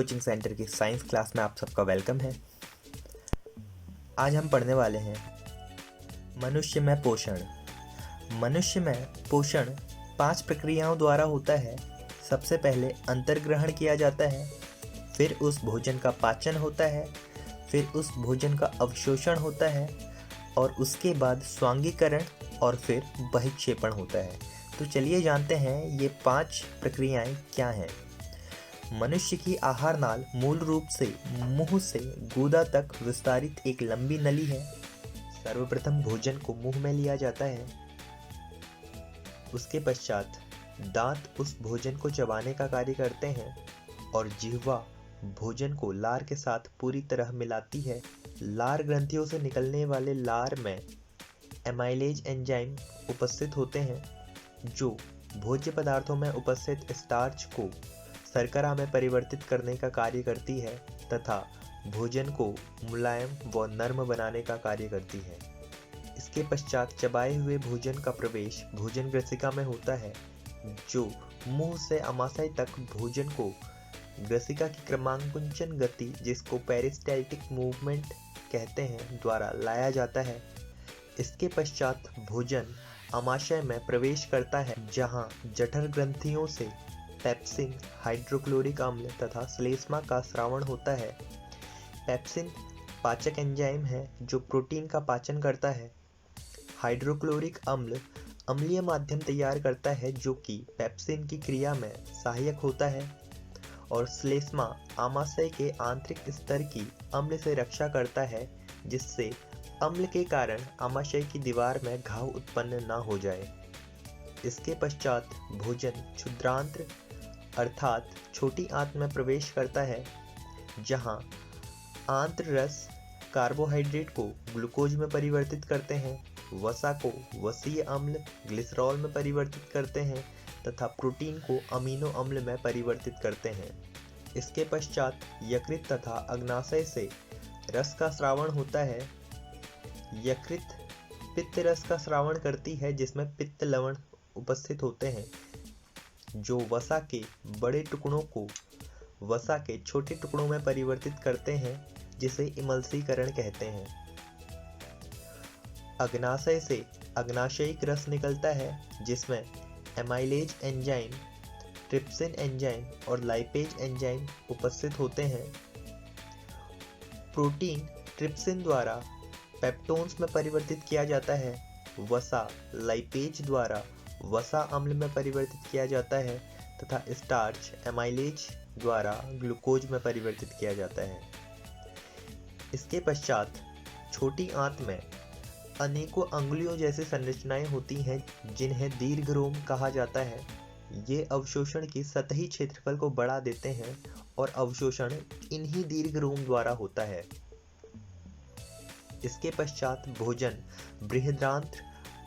Coaching centre की science class में आप सबका वेलकम है। आज हम पढ़ने वाले हैं मनुष्य में पोषण। मनुष्य में पोषण 5 प्रक्रियाओं द्वारा होता है। सबसे पहले अंतर्ग्रहण किया जाता है, फिर उस भोजन का पाचन होता है, फिर उस भोजन का अवशोषण होता है और उसके बाद स्वांगीकरण और फिर बहिक्षेपण होता है। तो चलिए जानते हैं ये 5 प्रक्रियाएं क्या हैं। मनुष्य की आहार नाल मूल रूप से मुंह से गूदा तक विस्तारित एक लंबी नली है। सर्वप्रथम भोजन को मुंह में लिया जाता है, उसके पश्चात दांत उस भोजन को चबाने का कार्य करते हैं और जिह्वा भोजन को लार के साथ पूरी तरह मिलाती है। लार ग्रंथियों से निकलने वाले लार में एमाइलेज एंजाइम उपस्थित होते हैं जो भोज्य पदार्थों में उपस्थित स्टार्च को शर्करा में परिवर्तित करने का कार्य करती है तथा भोजन को मुलायम व नर्म बनाने का कार्य करती है। इसके पश्चात चबाए हुए भोजन का प्रवेश भोजन ग्रसिका में होता है जो मुंह से आमाशय तक भोजन को ग्रसिका की क्रमांकुंचन गति, जिसको पेरिस्टाल्टिक मूवमेंट कहते हैं, द्वारा लाया जाता है। इसके पश्चात भोजन आमाशय में प्रवेश करता है जहां जठर ग्रंथियों से पेप्सिन, हाइड्रोक्लोरिक अम्ल तथा श्लेष्मा का स्रावण होता है। पेप्सिन पाचक एंजाइम है जो प्रोटीन का पाचन करता है। हाइड्रोक्लोरिक अम्ल अम्लीय माध्यम तैयार करता है जो कि पेप्सिन की क्रिया में सहायक होता है और श्लेष्मा आमाशय के आंतरिक स्तर की अम्ल से रक्षा करता है जिससे अम्ल के कारण आमाशय की दीवार में घाव उत्पन्न न हो जाए। इसके पश्चात भोजन क्षुद्रांत्र अर्थात छोटी आंत में प्रवेश करता है जहां आंत्र रस कार्बोहाइड्रेट को ग्लूकोज में परिवर्तित करते हैं, वसा को वसीय अम्ल ग्लिसरॉल में परिवर्तित करते हैं तथा प्रोटीन को अमीनो अम्ल में परिवर्तित करते हैं। इसके पश्चात यकृत तथा अग्नाशय से रस का स्रावण होता है। यकृत पित्त रस का स्रावण करती है जिसमें पित्त लवण उपस्थित होते हैं जो वसा के बड़े टुकड़ों को वसा के छोटे टुकड़ों में परिवर्तित करते हैं जिसे इमल्सीकरण कहते हैं। अग्नाशय से अग्नाशयिक रस निकलता है जिसमें एमाइलेज एंजाइम, ट्रिप्सिन एंजाइम और लाइपेज एंजाइम उपस्थित होते हैं। प्रोटीन ट्रिप्सिन द्वारा पेप्टोन्स में परिवर्तित किया जाता है। वसा लाइपेज द्वारा वसा अम्ल में परिवर्तित किया जाता है तथा स्टार्च एमाइलेज द्वारा ग्लूकोज में परिवर्तित किया जाता है। इसके पश्चात छोटी आंत में अनेकों अंगुलियों जैसी संरचनाएं होती हैं जिन्हें दीर्घरोम कहा जाता है। ये अवशोषण की सतही क्षेत्रफल को बढ़ा देते हैं और अवशोषण इन्हीं दीर्घरोम द्वारा होता है। इसके पश्चात भोजन बृहदांत्र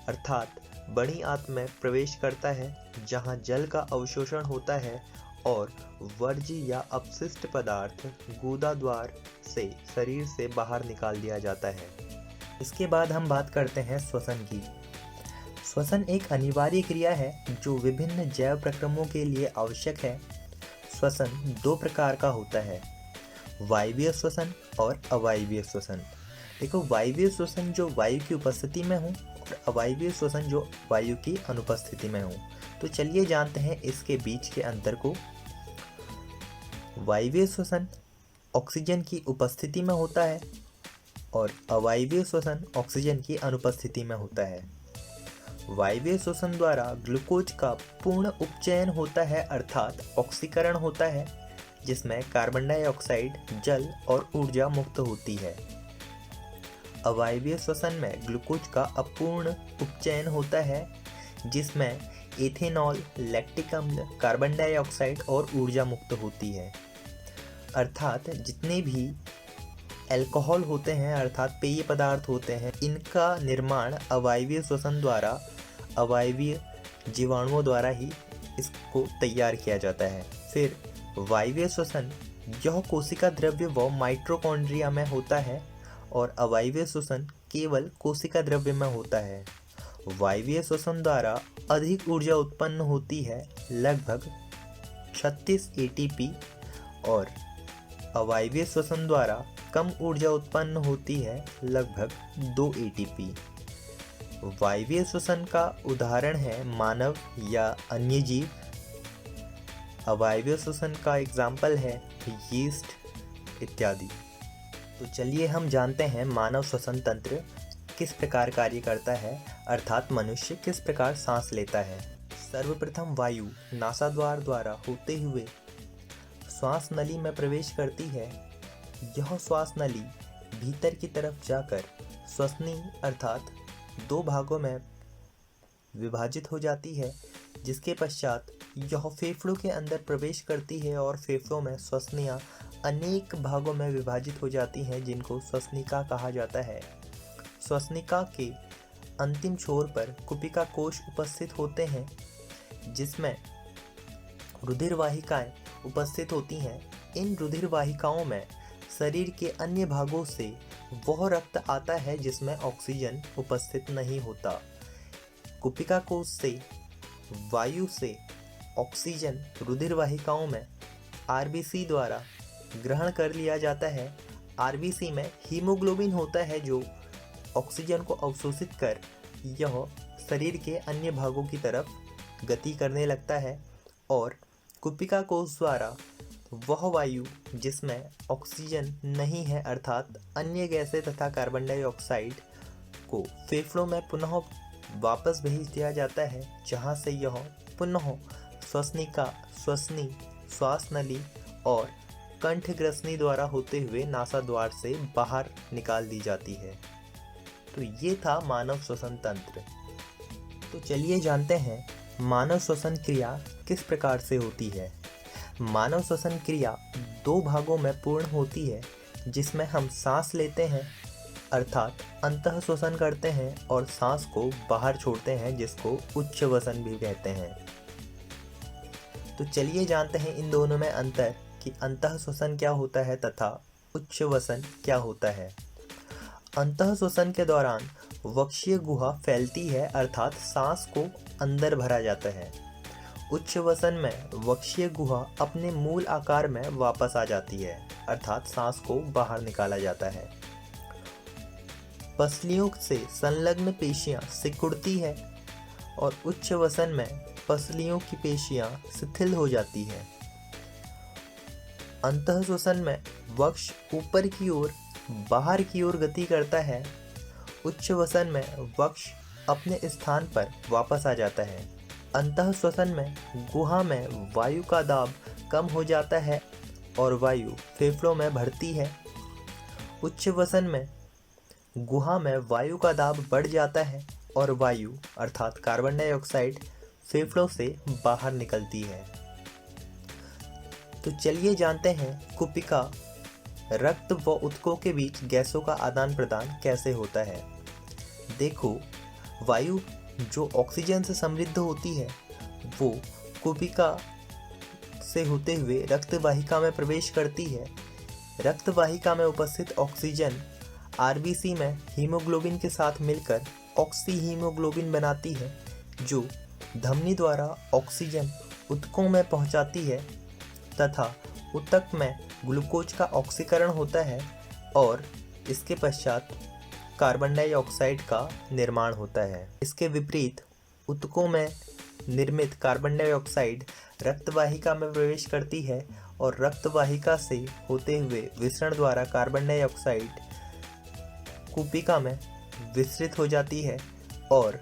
अर्थात बड़ी आंत में प्रवेश करता है जहां जल का अवशोषण होता है और वर्ज्य या अपशिष्ट पदार्थ गूदा द्वार से शरीर से बाहर निकाल दिया जाता है। इसके बाद हम बात करते हैं श्वसन की। श्वसन एक अनिवार्य क्रिया है जो विभिन्न जैव प्रक्रमों के लिए आवश्यक है। श्वसन 2 प्रकार का होता है, वायवीय श्वसन और अवायवीय श्वसन। देखो, वायवीय श्वसन जो वायु की उपस्थिति में हो और अवायवीय श्वसन जो वायु की अनुपस्थिति में हो। तो चलिए जानते हैं इसके बीच के अंतर को। वायवीय श्वसन ऑक्सीजन की उपस्थिति में होता है और अवायवीय श्वसन ऑक्सीजन की अनुपस्थिति में होता है। वायवीय श्वसन द्वारा ग्लूकोज का पूर्ण उपचयन होता है अर्थात ऑक्सीकरण होता है जिसमें कार्बन डाइऑक्साइड, जल और ऊर्जा मुक्त होती है। अवायवीय श्वसन में ग्लूकोज का अपूर्ण उपचयन होता है जिसमें एथेनॉल, लैक्टिक अम्ल, कार्बन डाइऑक्साइड और ऊर्जा मुक्त होती है। अर्थात जितने भी अल्कोहल होते हैं अर्थात पेय पदार्थ होते हैं, इनका निर्माण अवायवीय श्वसन द्वारा अवायवीय जीवाणुओं द्वारा ही इसको तैयार किया जाता है। फिर वायवीय श्वसन यह कोशिका द्रव्य व माइटोकॉन्ड्रिया में होता है और अवायवीय श्वसन केवल कोशिका द्रव्य में होता है। वायवीय श्वसन द्वारा अधिक ऊर्जा उत्पन्न होती है, लगभग 36 एटीपी, और अवायवीय श्वसन द्वारा कम ऊर्जा उत्पन्न होती है, लगभग 2 एटीपी। वायवीय श्वसन का उदाहरण है मानव या अन्य जीव। अवायवीय श्वसन का एग्जाम्पल है यीस्ट इत्यादि। तो चलिए हम जानते हैं मानव श्वसन तंत्र किस प्रकार कार्य करता है, अर्थात मनुष्य किस प्रकार सांस लेता है। सर्वप्रथम वायु नासाद्वार द्वारा होते हुए श्वास नली में प्रवेश करती है। यह श्वास नली भीतर की तरफ जाकर श्वसनी अर्थात 2 भागों में विभाजित हो जाती है, जिसके पश्चात यह फेफड़ों के अंदर प्रवेश करती है और फेफड़ों में श्वसनियाँ अनेक भागों में विभाजित हो जाती हैं, जिनको श्वसनिका कहा जाता है। श्वसनिका के अंतिम छोर पर कुपिका कोश उपस्थित होते हैं, जिसमें रुधिर वाहिकाएं उपस्थित होती हैं। इन रुधिर वाहिकाओं में शरीर के अन्य भागों से वह रक्त आता है जिसमें ऑक्सीजन उपस्थित नहीं होता। कुपिका कोश से वायु से ऑक्सीजन रुधिर वाहिकाओं में आरबीसी द्वारा ग्रहण कर लिया जाता है। आरबीसी में हीमोग्लोबिन होता है जो ऑक्सीजन को अवशोषित कर यह शरीर के अन्य भागों की तरफ गति करने लगता है और कुपिका कोश द्वारा वह वायु जिसमें ऑक्सीजन नहीं है अर्थात अन्य गैसें तथा कार्बन डाइऑक्साइड को फेफड़ों में पुनः वापस भेज दिया जाता है, जहां से यह पुनः श्वसनिका, श्वसनी, श्वास नली और कंठग्रसनी द्वारा होते हुए नासाद्वार से बाहर निकाल दी जाती है। तो ये था मानव श्वसन तंत्र। तो चलिए जानते हैं मानव श्वसन क्रिया किस प्रकार से होती है। मानव श्वसन क्रिया 2 भागों में पूर्ण होती है, जिसमें हम सांस लेते हैं अर्थात अंतः श्वसन करते हैं और सांस को बाहर छोड़ते हैं, जिसको उच्छ्वसन भी कहते हैं। तो चलिए जानते हैं इन दोनों में अंतर कि अंतः श्वसन क्या होता है तथा उच्छ्वसन क्या होता है। अंतः श्वसन के दौरान वक्षीय गुहा फैलती है अर्थात सांस को अंदर भरा जाता है। उच्छ्वसन में वक्षीय गुहा अपने मूल आकार में वापस आ जाती है अर्थात सांस को बाहर निकाला जाता है। पसलियों से संलग्न पेशियां सिकुड़ती है और उच्छ्वसन में पसलियों की पेशियां शिथिल हो जाती है। अंतः श्वसन में वक्ष ऊपर की ओर बाहर की ओर गति करता है। उच्छ्वसन में वक्ष अपने स्थान पर वापस आ जाता है। अंतः श्वसन में गुहा में वायु का दाब कम हो जाता है और वायु फेफड़ों में भरती है। उच्छ्वसन में गुहा में वायु का दाब बढ़ जाता है और वायु अर्थात कार्बन डाइऑक्साइड फेफड़ों से बाहर निकलती है। तो चलिए जानते हैं कुपिका रक्त व ऊतकों के बीच गैसों का आदान प्रदान कैसे होता है। देखो, वायु जो ऑक्सीजन से समृद्ध होती है वो कुपिका से होते हुए रक्त वाहिका में प्रवेश करती है। रक्त वाहिका में उपस्थित ऑक्सीजन आरबीसी में हीमोग्लोबिन के साथ मिलकर ऑक्सी हीमोग्लोबिन बनाती है, जो धमनी द्वारा ऑक्सीजन ऊतकों में पहुंचाती है तथा ऊतक में ग्लूकोज का ऑक्सीकरण होता है और इसके पश्चात कार्बन डाइऑक्साइड का निर्माण होता है। इसके विपरीत ऊतकों में निर्मित कार्बन डाइऑक्साइड रक्तवाहिका में प्रवेश करती है और रक्तवाहिका से होते हुए विसरण द्वारा कार्बन डाइऑक्साइड कुपिका में विसरित हो जाती है और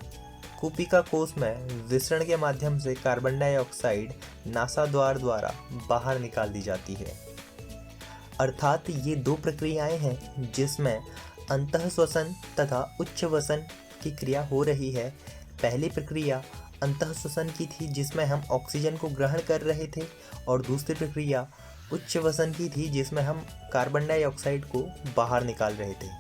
कुपिका कोश में विसरण के माध्यम से कार्बन डाइऑक्साइड नासाद्वार द्वारा बाहर निकाल दी जाती है। अर्थात ये 2 प्रक्रियाएं हैं जिसमें अंतः श्वसन तथा उच्छ्वसन की क्रिया हो रही है। पहली प्रक्रिया अंतः श्वसन की थी जिसमें हम ऑक्सीजन को ग्रहण कर रहे थे और दूसरी प्रक्रिया उच्छ्वसन की थी जिसमें हम कार्बन डाइऑक्साइड को बाहर निकाल रहे थे।